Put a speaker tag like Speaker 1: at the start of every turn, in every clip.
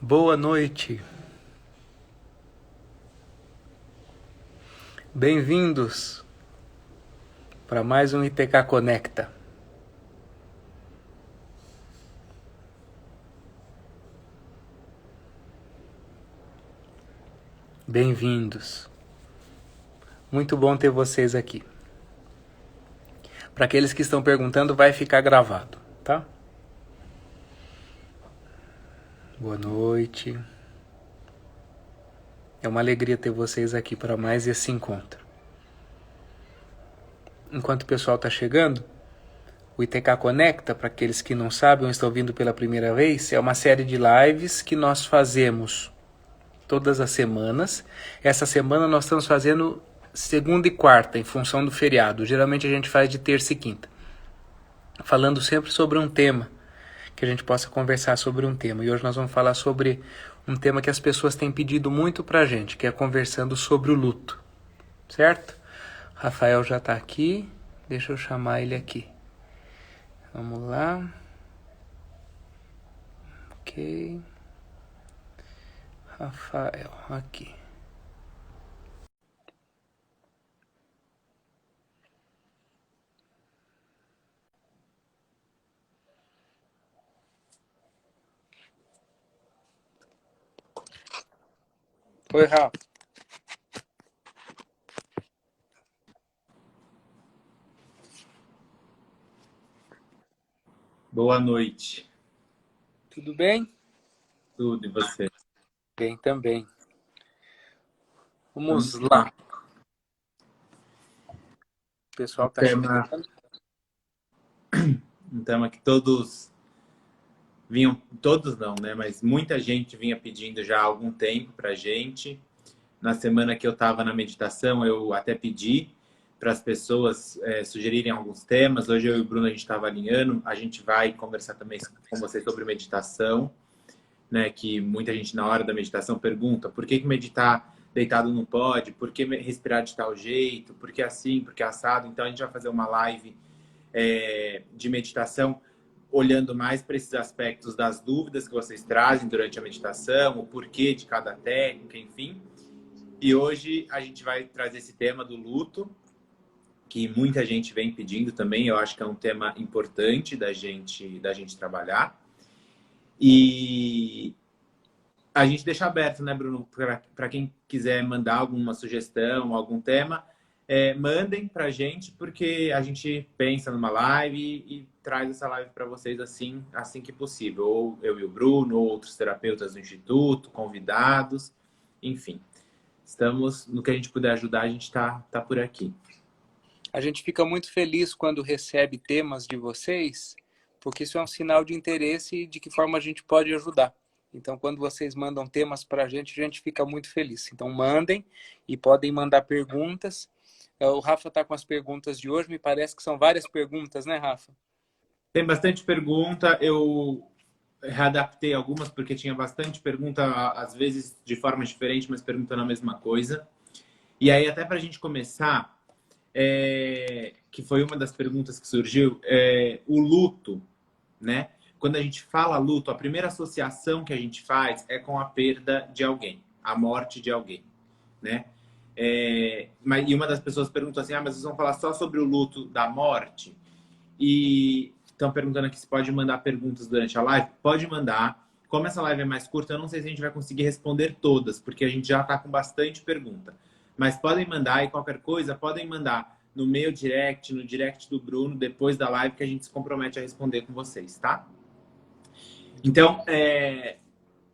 Speaker 1: Boa noite. Bem-vindos para mais um ITK Conecta. Bem-vindos. Muito bom ter vocês aqui. Para aqueles que estão perguntando, vai ficar gravado, tá? Boa noite. É uma alegria ter vocês aqui para mais esse encontro. Enquanto o pessoal está chegando, o ITK Conecta, para aqueles que não sabem ou estão vindo pela primeira vez, é uma série de lives que nós fazemos todas as semanas. Essa semana nós estamos fazendo segunda e quarta, em função do feriado. Geralmente a gente faz de terça e quinta. Falando sempre sobre um tema, que a gente possa conversar sobre um tema. E hoje nós vamos falar sobre um tema que as pessoas têm pedido muito pra gente, que é conversando sobre o luto. Certo? Rafael já tá aqui. Deixa eu chamar ele aqui. Vamos lá. Ok. Rafael, aqui. Oi, Rafa.
Speaker 2: Boa noite.
Speaker 1: Tudo bem?
Speaker 2: Tudo e você?
Speaker 1: Bem também. Vamos lá. O
Speaker 2: Um
Speaker 1: pessoal tá
Speaker 2: tema,
Speaker 1: chegando.
Speaker 2: um tema que todos não, né? Mas muita gente vinha pedindo já há algum tempo pra gente. Na semana que eu estava na meditação, eu até pedi para as pessoas sugerirem alguns temas. Hoje eu e o Bruno a gente estava alinhando. A gente vai conversar também com vocês sobre meditação, né? Que muita gente na hora da meditação pergunta por que meditar deitado não pode, por que respirar de tal jeito, por que assim, por que assado. Então a gente vai fazer uma live de meditação, olhando mais para esses aspectos das dúvidas que vocês trazem durante a meditação, o porquê de cada técnica, enfim. E hoje a gente vai trazer esse tema do luto, que muita gente vem pedindo também. Eu acho que é um tema importante da gente trabalhar. E a gente deixa aberto, né, Bruno, para quem quiser mandar alguma sugestão, algum tema, mandem para a gente, porque a gente pensa numa live e traz essa live para vocês assim que possível. Ou eu e o Bruno, ou outros terapeutas do Instituto, convidados, enfim. Estamos, no que a gente puder ajudar, a gente tá por aqui.
Speaker 1: A gente fica muito feliz quando recebe temas de vocês, porque isso é um sinal de interesse e de que forma a gente pode ajudar. Então, quando vocês mandam temas para a gente fica muito feliz. Então, mandem e podem mandar perguntas. O Rafa está com as perguntas de hoje, me parece que são várias perguntas, né, Rafa?
Speaker 2: Tem bastante pergunta, eu readaptei algumas porque tinha bastante pergunta, às vezes de forma diferente, mas perguntando a mesma coisa. E aí, até para a gente começar, que foi uma das perguntas que surgiu, o luto, né? Quando a gente fala luto, a primeira associação que a gente faz é com a perda de alguém, a morte de alguém, né? E uma das pessoas perguntou assim, mas vocês vão falar só sobre o luto da morte? E estão perguntando aqui se pode mandar perguntas durante a live. Pode mandar. Como essa live é mais curta, eu não sei se a gente vai conseguir responder todas, porque a gente já está com bastante pergunta. Mas podem mandar, e qualquer coisa, podem mandar no meu direct, no direct do Bruno, depois da live, que a gente se compromete a responder com vocês, tá? Então,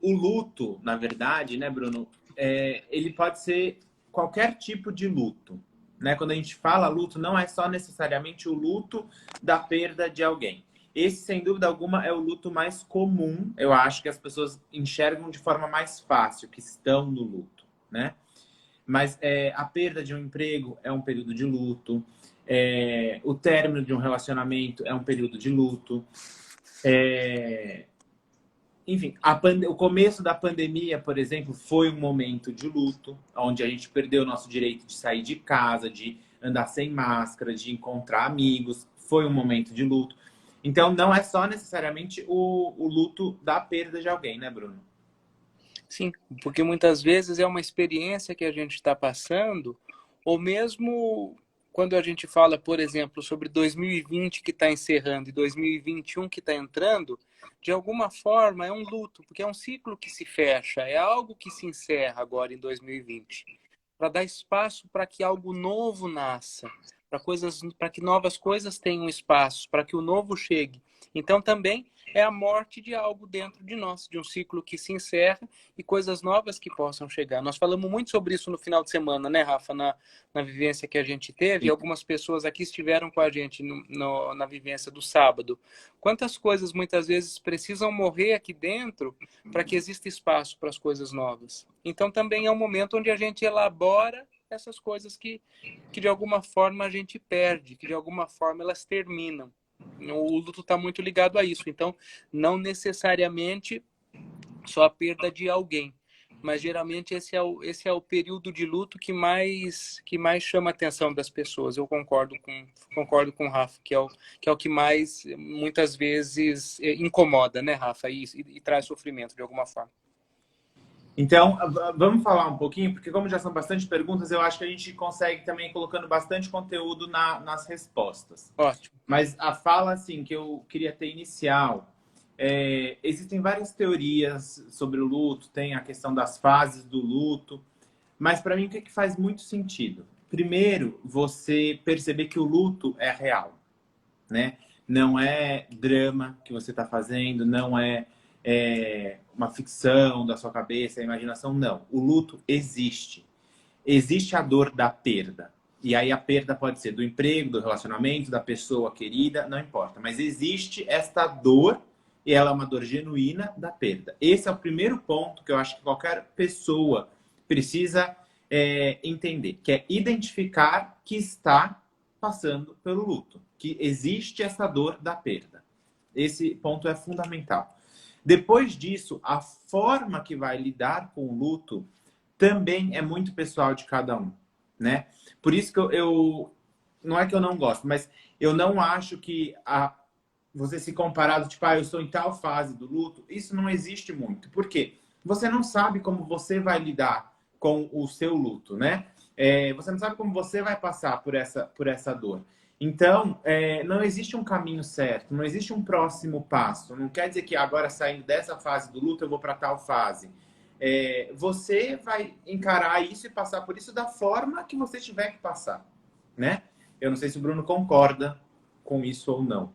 Speaker 2: o luto, na verdade, né, Bruno, ele pode ser qualquer tipo de luto, né? Quando a gente fala luto, não é só necessariamente o luto da perda de alguém. Esse, sem dúvida alguma, é o luto mais comum, eu acho que as pessoas enxergam de forma mais fácil, que estão no luto, né? Mas a perda de um emprego é um período de luto, o término de um relacionamento é um período de luto, enfim, o começo da pandemia, por exemplo, foi um momento de luto, onde a gente perdeu o nosso direito de sair de casa, de andar sem máscara, de encontrar amigos. Foi um momento de luto. Então, não é só necessariamente o luto da perda de alguém, né, Bruno?
Speaker 1: Sim, porque muitas vezes é uma experiência que a gente está passando, ou mesmo quando a gente fala, por exemplo, sobre 2020 que está encerrando e 2021 que está entrando, de alguma forma é um luto, porque é um ciclo que se fecha, é algo que se encerra agora em 2020, para dar espaço para que algo novo nasça, para que novas coisas tenham espaço, para que o novo chegue. Então também é a morte de algo dentro de nós, de um ciclo que se encerra e coisas novas que possam chegar. Nós falamos muito sobre isso no final de semana, né, Rafa, na vivência que a gente teve, e algumas pessoas aqui estiveram com a gente na vivência do sábado. Quantas coisas muitas vezes precisam morrer aqui dentro para que exista espaço para as coisas novas. Então também é um momento onde a gente elabora essas coisas que de alguma forma a gente perde, que de alguma forma elas terminam. O luto está muito ligado a isso. Então, não necessariamente só a perda de alguém, mas geralmente esse é o período de luto que mais chama a atenção das pessoas. Eu concordo com o Rafa, que é o que mais muitas vezes incomoda, né, Rafa, e traz sofrimento de alguma forma.
Speaker 2: Então, vamos falar um pouquinho, porque como já são bastante perguntas, eu acho que a gente consegue também colocando bastante conteúdo nas respostas.
Speaker 1: Ótimo.
Speaker 2: Mas a fala, assim, que eu queria ter inicial, existem várias teorias sobre o luto, tem a questão das fases do luto, mas para mim o que faz muito sentido? Primeiro, você perceber que o luto é real, né? Não é drama que você está fazendo, não é uma ficção da sua cabeça, a imaginação, não. O luto existe. Existe a dor da perda. E aí a perda pode ser do emprego, do relacionamento, da pessoa querida, não importa. Mas existe esta dor, e ela é uma dor genuína da perda. Esse é o primeiro ponto que eu acho que qualquer pessoa precisa entender, que é identificar que está passando pelo luto, que existe essa dor da perda. Esse ponto é fundamental. Depois disso, a forma que vai lidar com o luto também é muito pessoal de cada um, né? Por isso que eu não é que eu não gosto, mas eu não acho que você se comparado, tipo, eu estou em tal fase do luto, isso não existe muito. Por quê? Você não sabe como você vai lidar com o seu luto, né? Você não sabe como você vai passar por essa dor. Então, não existe um caminho certo, não existe um próximo passo. Não quer dizer que agora, saindo dessa fase do luto, eu vou para tal fase. Você vai encarar isso e passar por isso da forma que você tiver que passar, né? Eu não sei se o Bruno concorda com isso ou não.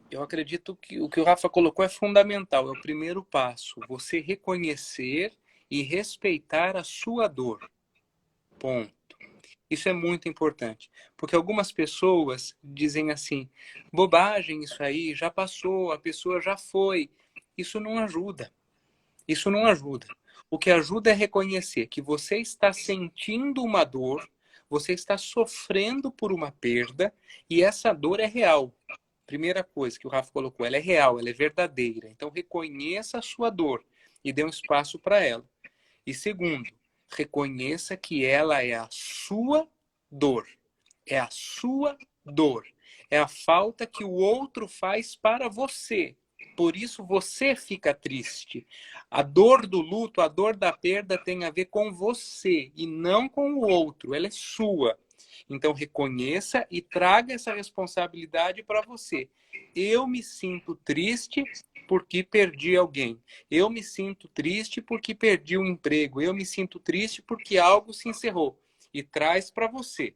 Speaker 1: Eu acredito que o que o Rafa colocou é fundamental, é o primeiro passo. Você reconhecer e respeitar a sua dor. Ponto. Isso é muito importante, porque algumas pessoas dizem assim, bobagem isso aí, já passou, a pessoa já foi. Isso não ajuda. Isso não ajuda. O que ajuda é reconhecer que você está sentindo uma dor, você está sofrendo por uma perda e essa dor é real. Primeira coisa que o Rafa colocou, ela é real, ela é verdadeira. Então reconheça a sua dor e dê um espaço para ela. E segundo, reconheça que ela é a sua dor. É a sua dor. É a falta que o outro faz para você. Por isso você fica triste. A dor do luto, a dor da perda tem a ver com você e não com o outro. Ela é sua. Então reconheça e traga essa responsabilidade para você. Eu me sinto triste porque perdi alguém. Eu me sinto triste porque perdi um emprego. Eu me sinto triste porque algo se encerrou. E traz para você.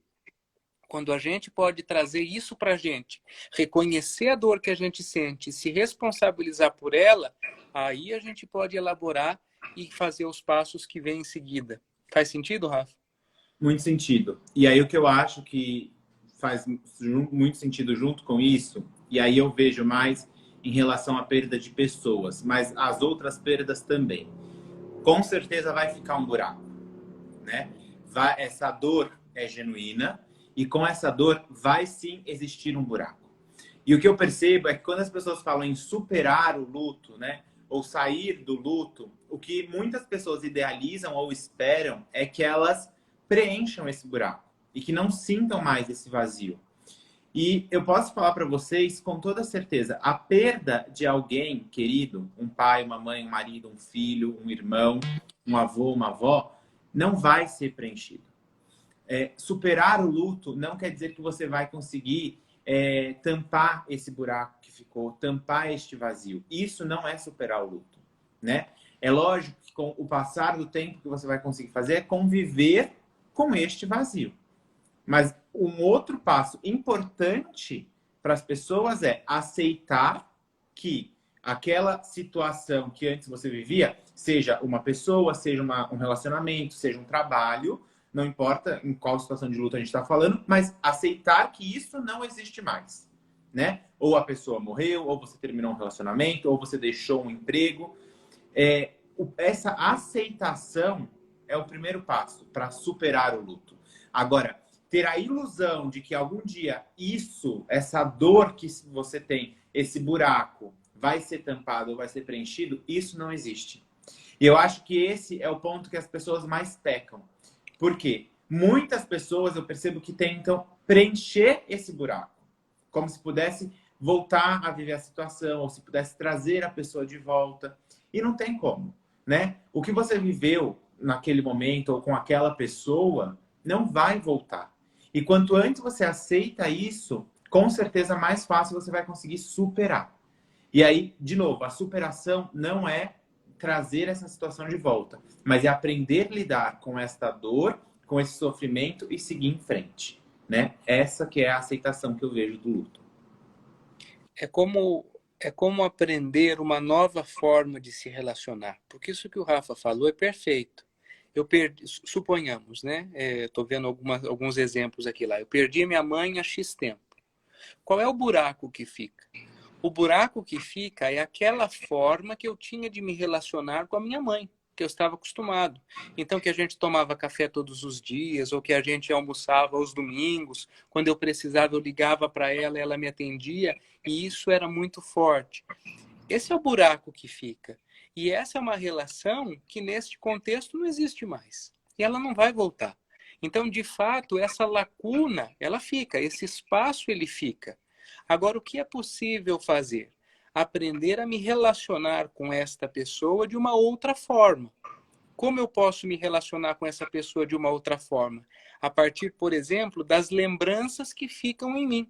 Speaker 1: Quando a gente pode trazer isso para a gente, reconhecer a dor que a gente sente, se responsabilizar por ela, aí a gente pode elaborar e fazer os passos que vêm em seguida. Faz sentido, Rafa?
Speaker 2: Muito sentido. E aí o que eu acho que faz muito sentido junto com isso, e aí eu vejo mais em relação à perda de pessoas, mas as outras perdas também. Com certeza vai ficar um buraco, né? Essa dor é genuína e com essa dor vai sim existir um buraco. E o que eu percebo é que quando as pessoas falam em superar o luto, né? Ou sair do luto, o que muitas pessoas idealizam ou esperam é que elas preencham esse buraco e que não sintam mais esse vazio. E eu posso falar para vocês com toda certeza, a perda de alguém querido, um pai, uma mãe, um marido, um filho, um irmão, um avô, uma avó, não vai ser preenchido. Superar o luto não quer dizer que você vai conseguir tampar esse buraco que ficou, tampar este vazio. Isso não é superar o luto, né? É lógico que com o passar do tempo que você vai conseguir fazer é conviver com este vazio. Mas um outro passo importante para as pessoas é aceitar que aquela situação que antes você vivia, seja uma pessoa, seja um relacionamento, seja um trabalho, não importa em qual situação de luta a gente está falando, mas aceitar que isso não existe mais, né? Ou a pessoa morreu, ou você terminou um relacionamento, ou você deixou um emprego. Essa aceitação é o primeiro passo para superar o luto. Agora, ter a ilusão de que algum dia essa dor que você tem, esse buraco, vai ser tampado ou vai ser preenchido, isso não existe. E eu acho que esse é o ponto que as pessoas mais pecam. Por quê? Muitas pessoas eu percebo que tentam preencher esse buraco, como se pudesse voltar a viver a situação, ou se pudesse trazer a pessoa de volta. E não tem como, né? O que você viveu naquele momento ou com aquela pessoa não vai voltar. E quanto antes você aceita isso, com certeza mais fácil você vai conseguir superar. E aí, de novo, a superação não é trazer essa situação de volta, mas é aprender a lidar com esta dor, com esse sofrimento e seguir em frente, né? Essa que é a aceitação que eu vejo do luto.
Speaker 1: É como, é como aprender uma nova forma de se relacionar. Porque isso que o Rafa falou é perfeito. Eu perdi, suponhamos, né? Estou vendo alguns exemplos aqui lá. Eu perdi minha mãe há X tempo. Qual é o buraco que fica? O buraco que fica é aquela forma que eu tinha de me relacionar com a minha mãe, que eu estava acostumado. Então, que a gente tomava café todos os dias, ou que a gente almoçava aos domingos. Quando eu precisava, eu ligava para ela, ela me atendia, e isso era muito forte. Esse é o buraco que fica. E essa é uma relação que, neste contexto, não existe mais. E ela não vai voltar. Então, de fato, essa lacuna, ela fica, esse espaço, ele fica. Agora, o que é possível fazer? Aprender a me relacionar com esta pessoa de uma outra forma. Como eu posso me relacionar com essa pessoa de uma outra forma? A partir, por exemplo, das lembranças que ficam em mim.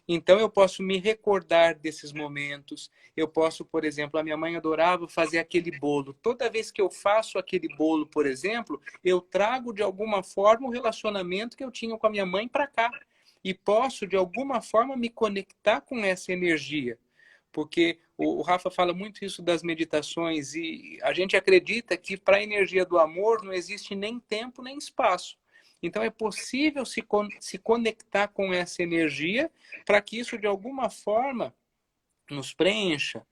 Speaker 1: Então, eu posso me recordar desses momentos. Eu posso, por exemplo, a minha mãe adorava fazer aquele bolo. Toda vez que eu faço aquele bolo, por exemplo, eu trago de alguma forma o relacionamento que eu tinha com a minha mãe para cá. E posso, de alguma forma, me conectar com essa energia. Porque o Rafa fala muito isso das meditações e a gente acredita que para a energia do amor não existe nem tempo nem espaço. Então é possível se conectar com essa energia para que isso de alguma forma nos preencha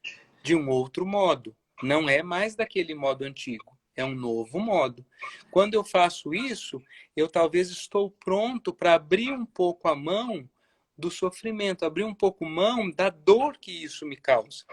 Speaker 1: de um outro modo. Não é mais daquele modo antigo, é um novo modo. Quando eu faço isso, eu talvez estou pronto para abrir um pouco a mão do sofrimento, abrir um pouco mão da dor que isso me causa,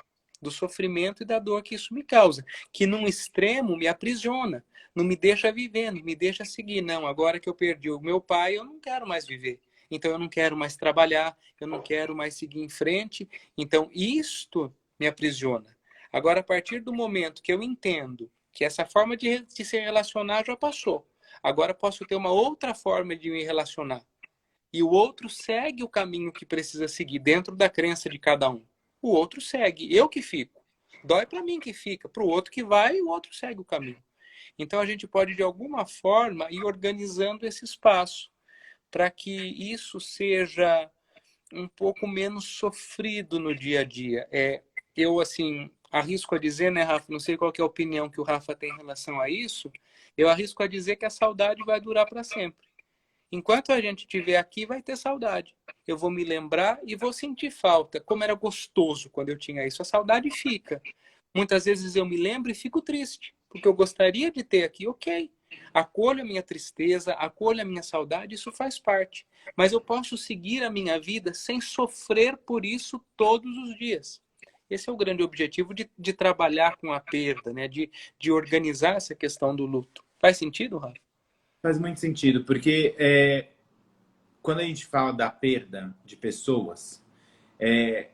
Speaker 1: do sofrimento e da dor que isso me causa, que num extremo me aprisiona, não me deixa viver, não me deixa seguir. Não, agora que eu perdi o meu pai, eu não quero mais viver. Então eu não quero mais trabalhar, eu não quero mais seguir em frente. Então isto me aprisiona. Agora, a partir do momento que eu entendo que essa forma de se relacionar já passou, agora posso ter uma outra forma de me relacionar. E o outro segue o caminho que precisa seguir dentro da crença de cada um. O outro segue, eu que fico. Dói para mim que fica, para o outro que vai, o outro segue o caminho. Então a gente pode, de alguma forma, ir organizando esse espaço para que isso seja um pouco menos sofrido no dia a dia. Eu, assim, arrisco a dizer, né, Rafa? Não sei qual que é a opinião que o Rafa tem em relação a isso. Eu arrisco a dizer que a saudade vai durar para sempre. Enquanto a gente estiver aqui, vai ter saudade. Eu vou me lembrar e vou sentir falta. Como era gostoso quando eu tinha isso. A saudade fica. Muitas vezes eu me lembro e fico triste, porque eu gostaria de ter aqui, ok. Acolho a minha tristeza, acolho a minha saudade, isso faz parte. Mas eu posso seguir a minha vida sem sofrer por isso todos os dias. Esse é o grande objetivo de trabalhar com a perda, né? De organizar essa questão do luto. Faz sentido, Rafa?
Speaker 2: Faz muito sentido, porque quando a gente fala da perda de pessoas, é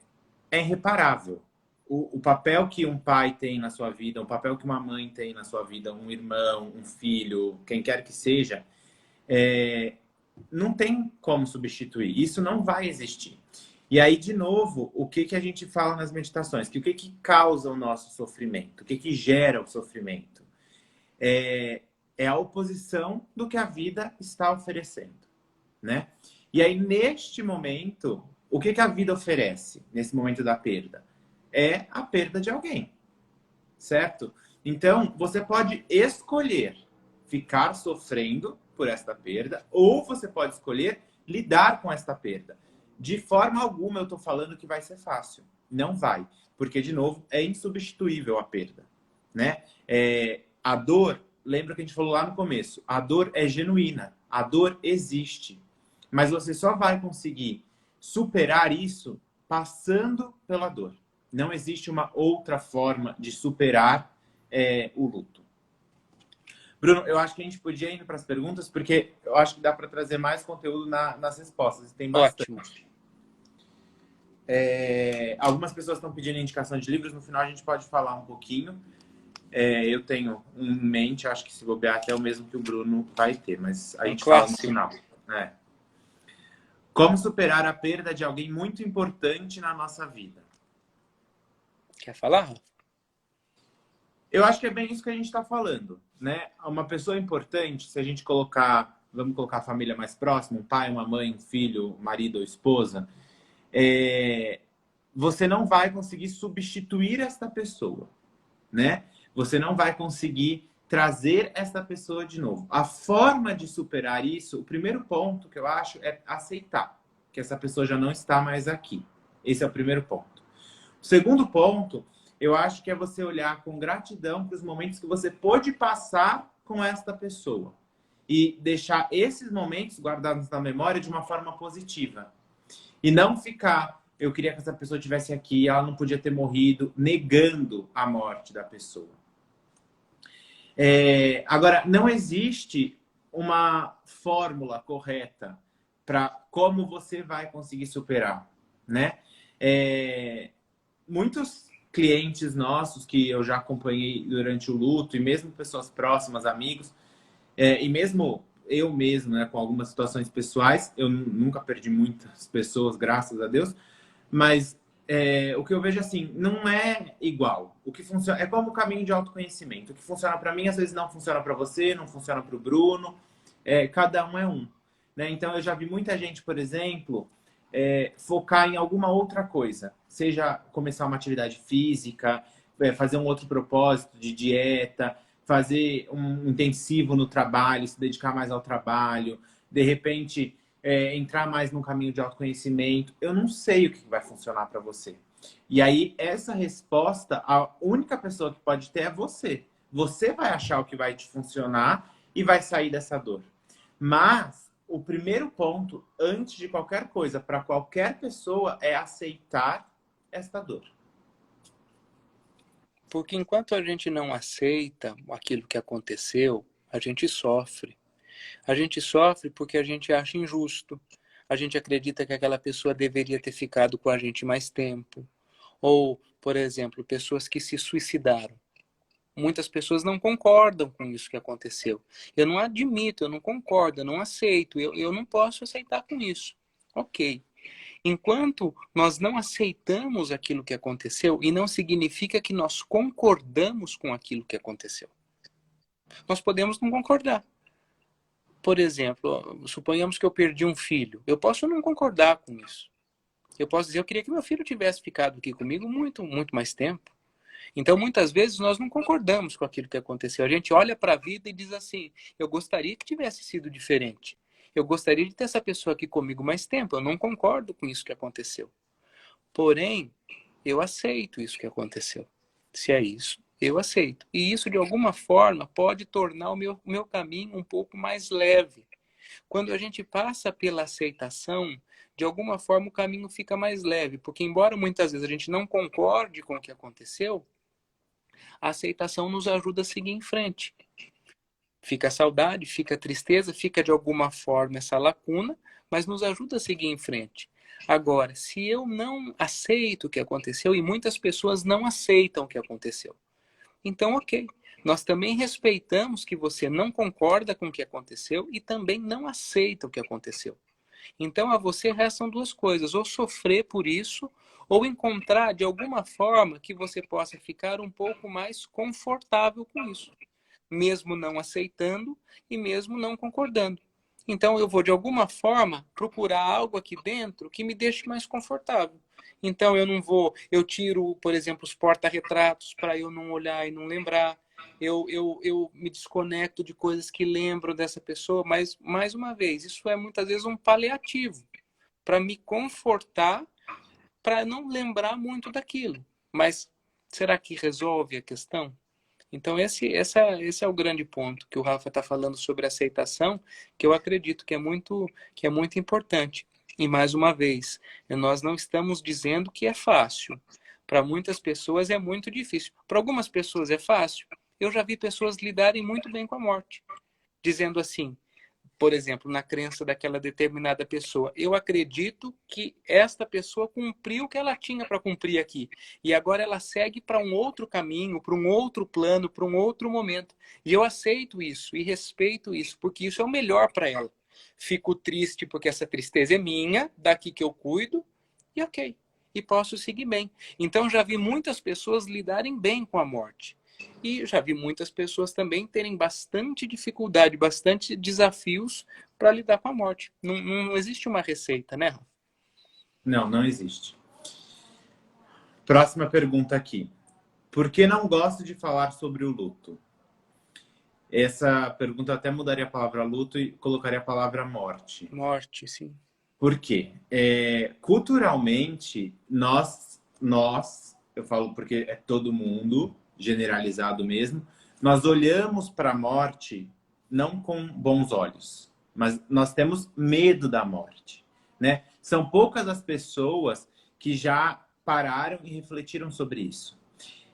Speaker 2: irreparável. O papel que um pai tem na sua vida, o papel que uma mãe tem na sua vida, um irmão, um filho, quem quer que seja, não tem como substituir. Isso não vai existir. E aí, de novo, o que a gente fala nas meditações? Que o que causa o nosso sofrimento? O que gera o sofrimento? É a oposição do que a vida está oferecendo, né? E aí, neste momento, o que a vida oferece nesse momento da perda? É a perda de alguém, certo? Então, você pode escolher ficar sofrendo por esta perda, ou você pode escolher lidar com esta perda. De forma alguma eu estou falando que vai ser fácil. Não vai. Porque, de novo, é insubstituível a perda, né? A dor, lembra que a gente falou lá no começo, a dor é genuína, a dor existe. Mas você só vai conseguir superar isso passando pela dor. Não existe uma outra forma de superar o luto. Bruno, eu acho que a gente podia ir para as perguntas, porque eu acho que dá para trazer mais conteúdo nas respostas. Tem bastante.
Speaker 1: Ótimo.
Speaker 2: Algumas pessoas estão pedindo indicação de livros. No final a gente pode falar um pouquinho. Eu tenho um em mente, acho que se bobear até o mesmo que o Bruno vai ter, mas a gente fala no final. Como superar a perda de alguém muito importante na nossa vida?
Speaker 1: Quer falar?
Speaker 2: Eu acho que é bem isso que a gente está falando, né? Uma pessoa importante, se a gente colocar, vamos colocar a família mais próxima, um pai, uma mãe, um filho, um marido ou esposa, você não vai conseguir substituir esta pessoa, né? Você não vai conseguir trazer essa pessoa de novo. A forma de superar isso, o primeiro ponto que eu acho é aceitar que essa pessoa já não está mais aqui. Esse é o primeiro ponto. O segundo ponto, eu acho que é você olhar com gratidão para os momentos que você pôde passar com esta pessoa e deixar esses momentos guardados na memória de uma forma positiva. E não ficar, eu queria que essa pessoa estivesse aqui, ela não podia ter morrido, negando a morte da pessoa. Agora, não existe uma fórmula correta para como você vai conseguir superar, né? Muitos clientes nossos que eu já acompanhei durante o luto, e mesmo pessoas próximas, amigos, e mesmo eu mesmo, né, com algumas situações pessoais, eu nunca perdi muitas pessoas, graças a Deus, mas o que eu vejo assim, não é igual. O que funciona é como o caminho de autoconhecimento. O que funciona para mim, às vezes não funciona para você, não funciona para o Bruno. Cada um é um, né? Então eu já vi muita gente, por exemplo, focar em alguma outra coisa, seja começar uma atividade física, fazer um outro propósito de dieta, fazer um intensivo no trabalho, se dedicar mais ao trabalho, de repente entrar mais num caminho de autoconhecimento. Eu não sei o que vai funcionar para você. E aí, essa resposta, a única pessoa que pode ter é você. Você vai achar o que vai te funcionar e vai sair dessa dor. Mas o primeiro ponto, antes de qualquer coisa, para qualquer pessoa, é aceitar esta dor.
Speaker 1: Porque enquanto a gente não aceita aquilo que aconteceu, a gente sofre. A gente sofre porque a gente acha injusto. A gente acredita que aquela pessoa deveria ter ficado com a gente mais tempo. Ou, por exemplo, pessoas que se suicidaram. Muitas pessoas não concordam com isso que aconteceu. Eu não admito, eu não concordo, eu não aceito, eu não posso aceitar com isso. Ok. Enquanto nós não aceitamos aquilo que aconteceu, e não significa que nós concordamos com aquilo que aconteceu. Nós podemos não concordar. Por exemplo, suponhamos que eu perdi um filho. Eu posso não concordar com isso. Eu posso dizer, eu queria que meu filho tivesse ficado aqui comigo muito, muito mais tempo. Então, muitas vezes, nós não concordamos com aquilo que aconteceu. A gente olha para a vida e diz assim, eu gostaria que tivesse sido diferente. Eu gostaria de ter essa pessoa aqui comigo mais tempo. Eu não concordo com isso que aconteceu. Porém, eu aceito isso que aconteceu. Se é isso, eu aceito. E isso, de alguma forma, pode tornar o meu caminho um pouco mais leve. Quando a gente passa pela aceitação, de alguma forma o caminho fica mais leve. Porque, embora muitas vezes a gente não concorde com o que aconteceu, a aceitação nos ajuda a seguir em frente. Fica a saudade, fica a tristeza, fica de alguma forma essa lacuna, mas nos ajuda a seguir em frente. Agora, se eu não aceito o que aconteceu, e muitas pessoas não aceitam o que aconteceu, então ok. Nós também respeitamos que você não concorda com o que aconteceu e também não aceita o que aconteceu. Então a você restam duas coisas, ou sofrer por isso, ou encontrar de alguma forma que você possa ficar um pouco mais confortável com isso, mesmo não aceitando e mesmo não concordando. Então eu vou de alguma forma procurar algo aqui dentro que me deixe mais confortável. Então eu não vou, eu tiro, por exemplo, os porta-retratos para eu não olhar e não lembrar. Eu me desconecto de coisas que lembram dessa pessoa, mas, mais uma vez, isso é muitas vezes um paliativo para me confortar, para não lembrar muito daquilo. Mas será que resolve a questão? Então, esse é o grande ponto que o Rafa está falando sobre aceitação, que eu acredito que é muito importante. E, mais uma vez, nós não estamos dizendo que é fácil. Para muitas pessoas é muito difícil. Para algumas pessoas é fácil. Eu já vi pessoas lidarem muito bem com a morte, dizendo assim, por exemplo, na crença daquela determinada pessoa. Eu acredito que esta pessoa cumpriu o que ela tinha para cumprir aqui. E agora ela segue para um outro caminho, para um outro plano, para um outro momento. E eu aceito isso e respeito isso, porque isso é o melhor para ela. Fico triste porque essa tristeza é minha, daqui que eu cuido, e ok. E posso seguir bem. Então já vi muitas pessoas lidarem bem com a morte. E já vi muitas pessoas também terem bastante dificuldade, bastante desafios para lidar com a morte. Não existe uma receita, né, Rafa?
Speaker 2: Não, não existe. Próxima pergunta aqui. Por que não gosto de falar sobre o luto? Essa pergunta eu até mudaria a palavra luto e colocaria a palavra morte.
Speaker 1: Morte, sim.
Speaker 2: Por quê? Culturalmente, eu falo porque é todo mundo, generalizado mesmo, nós olhamos para a morte não com bons olhos, mas nós temos medo da morte, né? São poucas as pessoas que já pararam e refletiram sobre isso.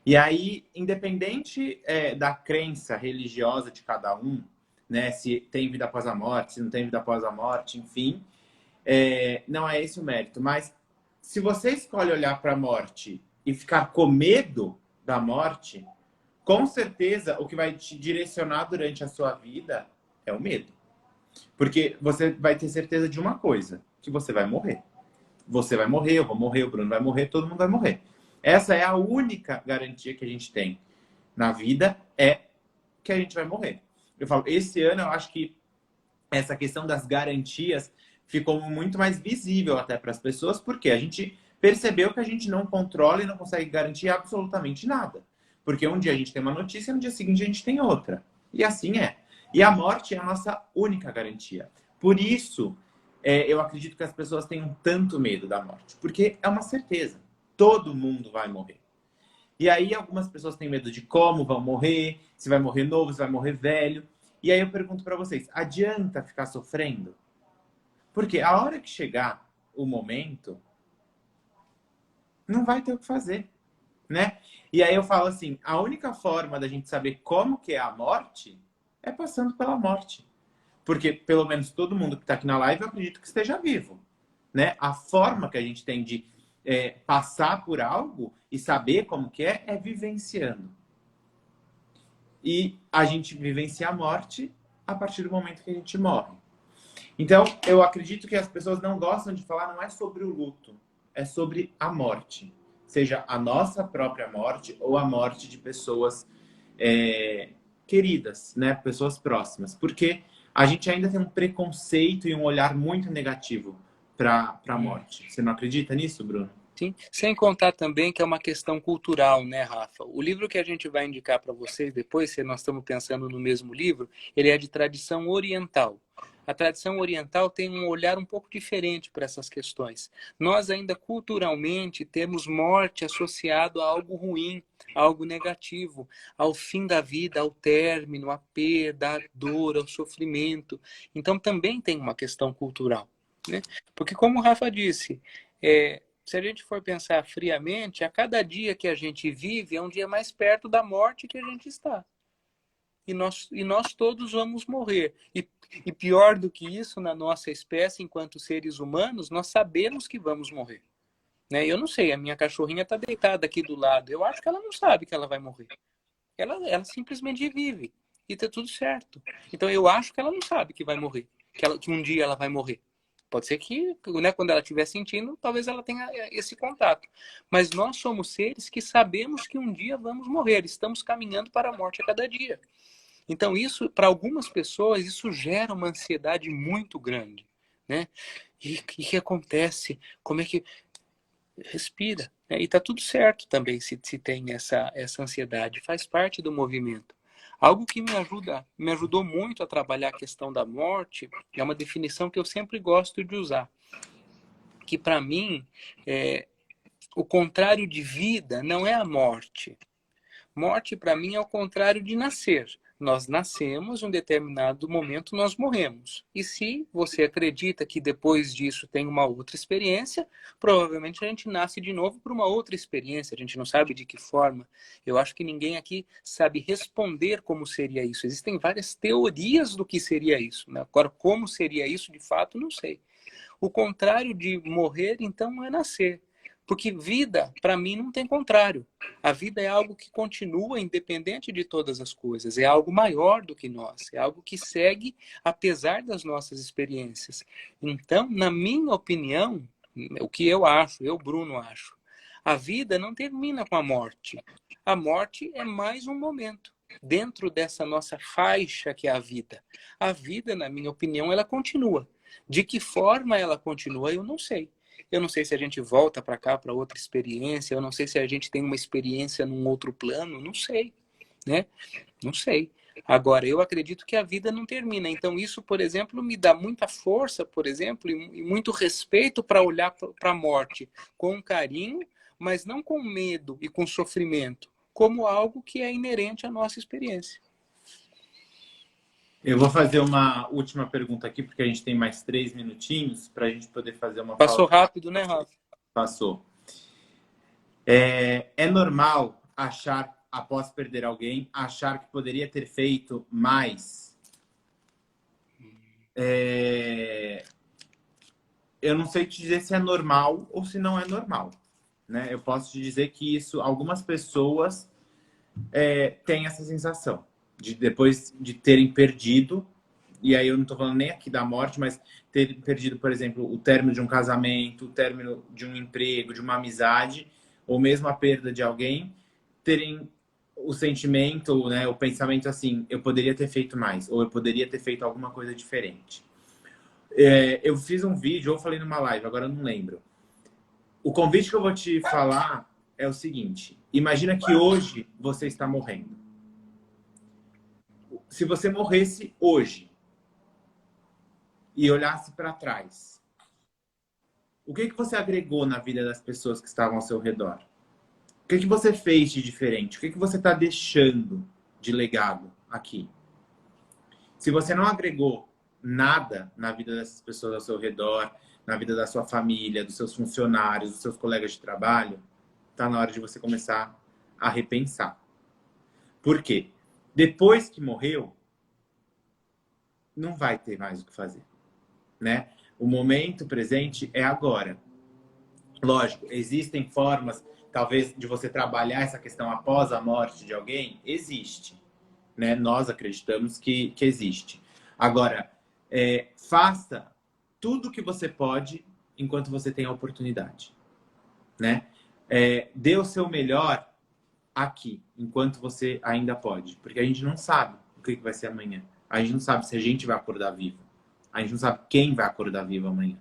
Speaker 2: E aí, independente da crença religiosa de cada um, né? Se tem vida após a morte, se não tem vida após a morte, enfim, não é esse o mérito. Mas se você escolhe olhar para a morte e ficar com medo da morte, com certeza o que vai te direcionar durante a sua vida é o medo. Porque você vai ter certeza de uma coisa, que você vai morrer. Você vai morrer, eu vou morrer, o Bruno vai morrer, todo mundo vai morrer. Essa é a única garantia que a gente tem na vida, é que a gente vai morrer. Eu falo, esse ano eu acho que essa questão das garantias ficou muito mais visível até para as pessoas, porque a gente percebeu que a gente não controla e não consegue garantir absolutamente nada. Porque um dia a gente tem uma notícia e no dia seguinte a gente tem outra. E assim é. E a morte é a nossa única garantia. Por isso, eu acredito que as pessoas tenham tanto medo da morte. Porque é uma certeza. Todo mundo vai morrer. E aí algumas pessoas têm medo de como vão morrer, se vai morrer novo, se vai morrer velho. E aí eu pergunto para vocês, adianta ficar sofrendo? Porque a hora que chegar o momento, não vai ter o que fazer, né? E aí eu falo assim, a única forma da gente saber como que é a morte é passando pela morte. Porque pelo menos todo mundo que está aqui na live, eu acredito que esteja vivo, né? A forma que a gente tem de passar por algo e saber como que é vivenciando. E a gente vivencia a morte a partir do momento que a gente morre. Então, eu acredito que as pessoas não gostam de falar, não é sobre o luto, é sobre a morte. Seja a nossa própria morte ou a morte de pessoas queridas, né? Pessoas próximas. Porque a gente ainda tem um preconceito e um olhar muito negativo para a morte. Você não acredita nisso, Bruno?
Speaker 1: Sim, sem contar também que é uma questão cultural, né, Rafa? O livro que a gente vai indicar para vocês depois, se nós estamos pensando no mesmo livro, ele é de tradição oriental. A tradição oriental tem um olhar um pouco diferente para essas questões. Nós ainda culturalmente temos morte associado a algo ruim, a algo negativo, ao fim da vida, ao término, à perda, à dor, ao sofrimento. Então também tem uma questão cultural, né? Porque como o Rafa disse, se a gente for pensar friamente, a cada dia que a gente vive é um dia mais perto da morte que a gente está. e nós todos vamos morrer. E pior do que isso, na nossa espécie, enquanto seres humanos, nós sabemos que vamos morrer. Né? Eu não sei, a minha cachorrinha está deitada aqui do lado. Eu acho que ela não sabe que ela vai morrer. Ela simplesmente vive. E tá tudo certo. Então eu acho que ela não sabe que vai morrer. Que um dia ela vai morrer. Pode ser que, né, quando ela estiver sentindo, talvez ela tenha esse contato. Mas nós somos seres que sabemos que um dia vamos morrer. Estamos caminhando para a morte a cada dia. Então isso, para algumas pessoas, isso gera uma ansiedade muito grande. Né? E o que acontece? Como é que... Respira. Né? E está tudo certo também se tem essa ansiedade. Faz parte do movimento. Algo que me ajudou muito a trabalhar a questão da morte é uma definição que eu sempre gosto de usar. Que para mim, o contrário de vida não é a morte. Morte, para mim, é o contrário de nascer. Nós nascemos, em um determinado momento nós morremos. E se você acredita que depois disso tem uma outra experiência, provavelmente a gente nasce de novo por uma outra experiência. A gente não sabe de que forma. Eu acho que ninguém aqui sabe responder como seria isso. Existem várias teorias do que seria isso. Né? Agora, como seria isso de fato, não sei. O contrário de morrer, então, é nascer. Porque vida, para mim, não tem contrário. A vida é algo que continua independente de todas as coisas. É algo maior do que nós. É algo que segue apesar das nossas experiências. Então, na minha opinião, o que eu acho, eu, Bruno, acho, a vida não termina com a morte. A morte é mais um momento dentro dessa nossa faixa que é a vida. A vida, na minha opinião, ela continua. De que forma ela continua, eu não sei. Eu não sei se a gente volta para cá para outra experiência, eu não sei se a gente tem uma experiência num outro plano, não sei, né? Não sei. Agora, eu acredito que a vida não termina. Então, isso, por exemplo, me dá muita força, por exemplo, e muito respeito para olhar para a morte com carinho, mas não com medo e com sofrimento, como algo que é inerente à nossa experiência.
Speaker 2: Eu vou fazer uma última pergunta aqui, porque a gente tem mais 3 minutinhos para a gente poder fazer uma
Speaker 1: Passou
Speaker 2: pausa.
Speaker 1: rápido, né, Rafa?
Speaker 2: Passou. É normal achar, após perder alguém, achar que poderia ter feito mais? Eu não sei te dizer se é normal ou se não é normal. Né? Eu posso te dizer que isso, algumas pessoas têm essa sensação de depois de terem perdido, e aí eu não estou falando nem aqui da morte, mas ter perdido, por exemplo, o término de um casamento, o término de um emprego, de uma amizade, ou mesmo a perda de alguém, terem o sentimento, né, o pensamento assim, eu poderia ter feito mais, ou eu poderia ter feito alguma coisa diferente. Eu fiz um vídeo, ou falei numa live, agora eu não lembro. O convite que eu vou te falar é o seguinte: imagina que hoje você está morrendo. Se você morresse hoje e olhasse para trás, o que você agregou na vida das pessoas que estavam ao seu redor? O que você fez de diferente? O que você está deixando de legado aqui? Se você não agregou nada na vida dessas pessoas ao seu redor, na vida da sua família, dos seus funcionários, dos seus colegas de trabalho, está na hora de você começar a repensar. Por quê? Depois que morreu, não vai ter mais o que fazer, né? O momento presente é agora. Lógico, existem formas, talvez, de você trabalhar essa questão após a morte de alguém? Existe, né? Nós acreditamos que existe. Agora, faça tudo o que você pode enquanto você tem a oportunidade, né? Dê o seu melhor aqui, enquanto você ainda pode. Porque a gente não sabe o que vai ser amanhã. A gente não sabe se a gente vai acordar vivo. A gente não sabe quem vai acordar vivo amanhã.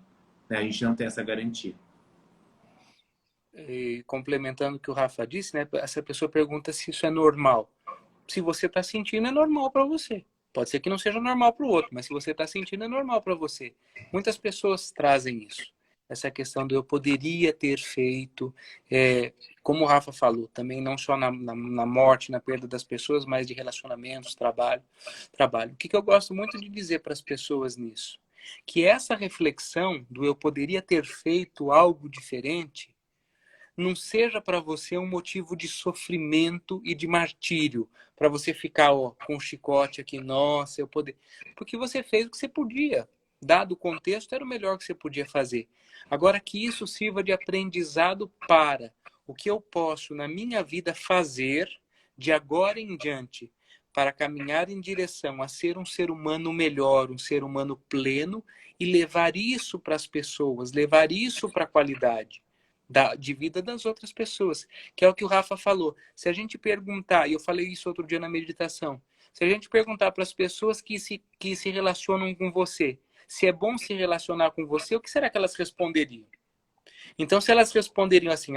Speaker 2: Né? A gente não tem essa garantia.
Speaker 1: E complementando o que o Rafa disse, né? Essa pessoa pergunta se isso é normal. Se você está sentindo, é normal para você. Pode ser que não seja normal para o outro, mas se você está sentindo, é normal para você. Muitas pessoas trazem isso. Essa questão do eu poderia ter feito, como o Rafa falou, também não só na morte, na perda das pessoas, mas de relacionamentos, trabalho. O que eu gosto muito de dizer para as pessoas nisso? Que essa reflexão do eu poderia ter feito algo diferente não seja para você um motivo de sofrimento e de martírio, para você ficar com o chicote aqui, nossa, eu poder. Porque você fez o que você podia. Dado o contexto, era o melhor que você podia fazer. Agora, que isso sirva de aprendizado para o que eu posso, na minha vida, fazer de agora em diante, para caminhar em direção a ser um ser humano melhor, um ser humano pleno, e levar isso para as pessoas, levar isso para a qualidade de vida das outras pessoas, que é o que o Rafa falou. Se a gente perguntar, e eu falei isso outro dia na meditação, se a gente perguntar para as pessoas que se relacionam com você, se é bom se relacionar com você, o que será que elas responderiam? Então, se elas responderiam assim,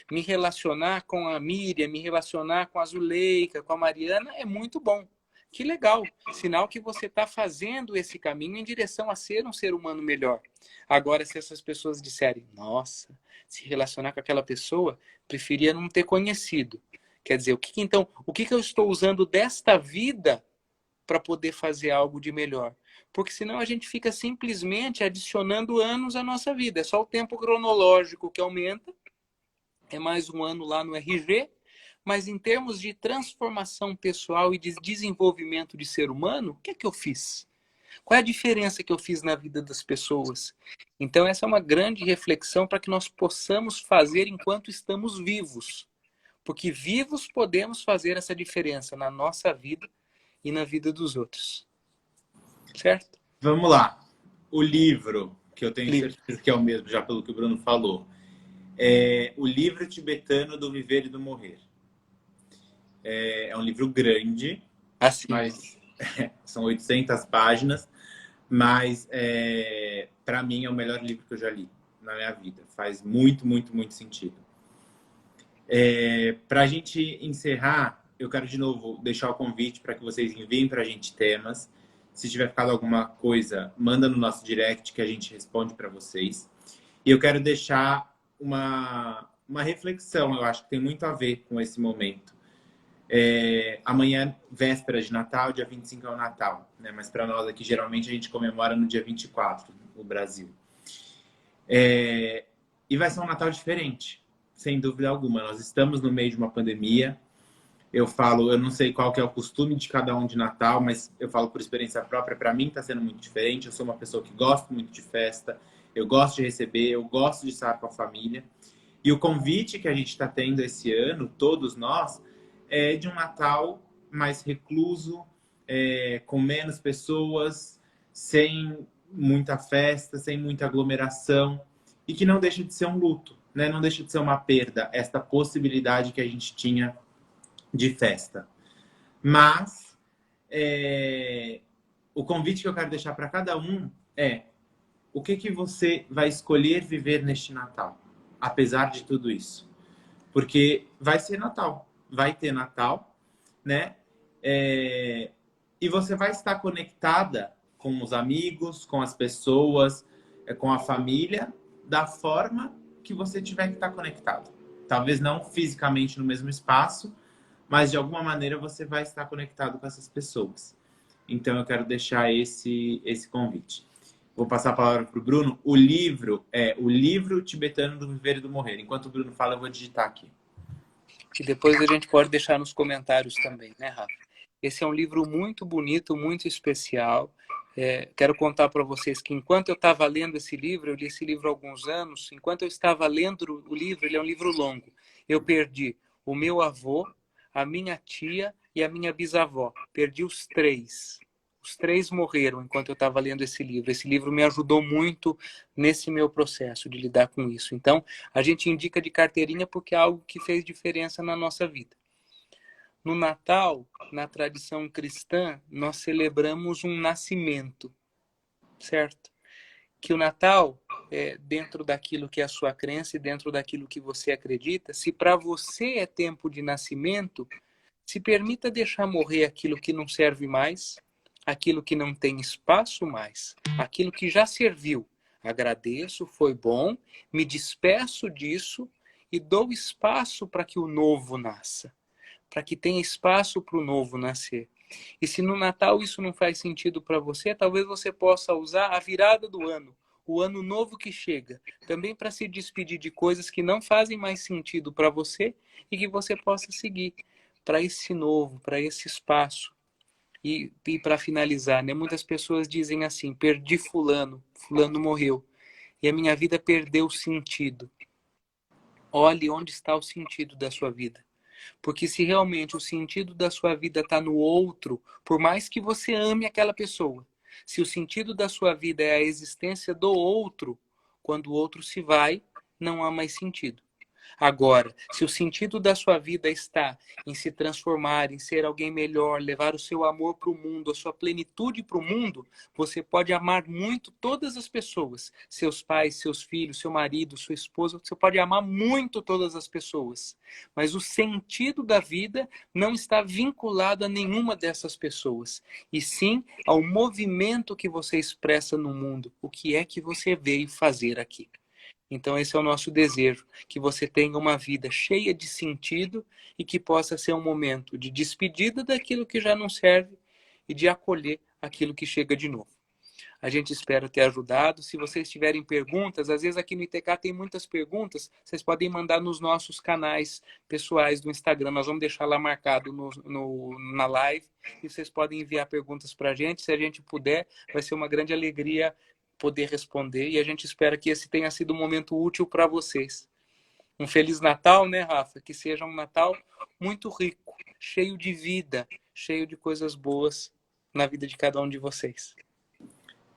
Speaker 1: me relacionar com a Miriam, me relacionar com a Zuleika, com a Mariana, é muito bom. Que legal. Sinal que você está fazendo esse caminho em direção a ser um ser humano melhor. Agora, se essas pessoas disserem, nossa, se relacionar com aquela pessoa, preferia não ter conhecido. Quer dizer, então, o que eu estou usando desta vida para poder fazer algo de melhor? Porque senão a gente fica simplesmente adicionando anos à nossa vida. É só o tempo cronológico que aumenta, é mais um ano lá no RG, mas em termos de transformação pessoal e de desenvolvimento de ser humano, o que é que eu fiz? Qual é a diferença que eu fiz na vida das pessoas? Então essa é uma grande reflexão para que nós possamos fazer enquanto estamos vivos. Porque vivos podemos fazer essa diferença na nossa vida e na vida dos outros. Certo?
Speaker 2: Vamos lá. O livro, que eu tenho
Speaker 1: Livro.
Speaker 2: certeza que é o mesmo, já pelo que o Bruno falou, é O Livro Tibetano do Viver e do Morrer. É um livro grande,
Speaker 1: Assim.
Speaker 2: mas são 800 páginas, mas para mim é o melhor livro que eu já li na minha vida. Faz muito, muito, muito sentido. Para a gente encerrar, eu quero de novo deixar o convite para que vocês enviem para a gente temas. Se tiver ficado alguma coisa, manda no nosso direct que a gente responde para vocês. E eu quero deixar uma reflexão, eu acho que tem muito a ver com esse momento. Amanhã, véspera de Natal, dia 25 é o Natal, né? Mas para nós aqui, geralmente, a gente comemora no dia 24, no Brasil. E vai ser um Natal diferente, sem dúvida alguma. Nós estamos no meio de uma pandemia. Eu não sei qual que é o costume de cada um de Natal, mas eu falo por experiência própria. Para mim está sendo muito diferente. Eu sou uma pessoa que gosta muito de festa, eu gosto de receber, eu gosto de estar com a família. E o convite que a gente está tendo esse ano, todos nós, é de um Natal mais recluso, com menos pessoas, sem muita festa, sem muita aglomeração, e que não deixa de ser um luto, né? Não deixa de ser uma perda, esta possibilidade que a gente tinha de festa. Mas o convite que eu quero deixar para cada um é: o que você vai escolher viver neste Natal, apesar de tudo isso? Porque vai ser Natal, vai ter Natal, né? E você vai estar conectada com os amigos, com as pessoas, com a família, da forma que você tiver que estar conectado. Talvez não fisicamente no mesmo espaço, mas de alguma maneira você vai estar conectado com essas pessoas. Então eu quero deixar esse convite. Vou passar a palavra para o Bruno. O livro é O Livro Tibetano do Viver e do Morrer. Enquanto o Bruno fala, eu vou digitar aqui.
Speaker 1: Que depois a gente pode deixar nos comentários também, né, Rafa? Esse é um livro muito bonito, muito especial. Quero contar para vocês que enquanto eu estava lendo esse livro, eu li esse livro há alguns anos, enquanto eu estava lendo o livro, ele é um livro longo, eu perdi o meu avô, a minha tia e a minha bisavó. Perdi os três. Os três morreram enquanto eu estava lendo esse livro. Esse livro me ajudou muito nesse meu processo de lidar com isso. Então, a gente indica de carteirinha porque é algo que fez diferença na nossa vida. No Natal, na tradição cristã, nós celebramos um nascimento, certo? Que o Natal, dentro daquilo que é a sua crença e dentro daquilo que você acredita, se para você é tempo de nascimento, se permita deixar morrer aquilo que não serve mais, aquilo que não tem espaço mais, aquilo que já serviu. Agradeço, foi bom, me despeço disso e dou espaço para que o novo nasça, para que tenha espaço para o novo nascer. E se no Natal isso não faz sentido para você, talvez você possa usar a virada do ano, o ano novo que chega, também para se despedir de coisas que não fazem mais sentido para você e que você possa seguir para esse novo, para esse espaço. E para finalizar, né? Muitas pessoas dizem assim: perdi fulano, fulano morreu e a minha vida perdeu sentido. Olhe onde está o sentido da sua vida. Porque se realmente o sentido da sua vida está no outro, por mais que você ame aquela pessoa, se o sentido da sua vida é a existência do outro, quando o outro se vai, não há mais sentido. Agora, se o sentido da sua vida está em se transformar, em ser alguém melhor, levar o seu amor para o mundo, a sua plenitude para o mundo, você pode amar muito todas as pessoas, seus pais, seus filhos, seu marido, sua esposa, você pode amar muito todas as pessoas. Mas o sentido da vida não está vinculado a nenhuma dessas pessoas, e sim ao movimento que você expressa no mundo, o que é que você veio fazer aqui. Então, esse é o nosso desejo, que você tenha uma vida cheia de sentido e que possa ser um momento de despedida daquilo que já não serve e de acolher aquilo que chega de novo. A gente espera ter ajudado. Se vocês tiverem perguntas, às vezes aqui no ITK tem muitas perguntas, vocês podem mandar nos nossos canais pessoais do Instagram. Nós vamos deixar lá marcado na live e vocês podem enviar perguntas para a gente. Se a gente puder, vai ser uma grande alegria poder responder e a gente espera que esse tenha sido um momento útil para vocês. Um Feliz Natal, né, Rafa? Que seja um Natal muito rico, cheio de vida, cheio de coisas boas na vida de cada um de vocês.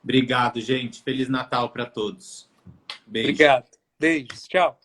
Speaker 2: Obrigado, gente. Feliz Natal para todos. Beijo.
Speaker 1: Obrigado. Beijos. Tchau.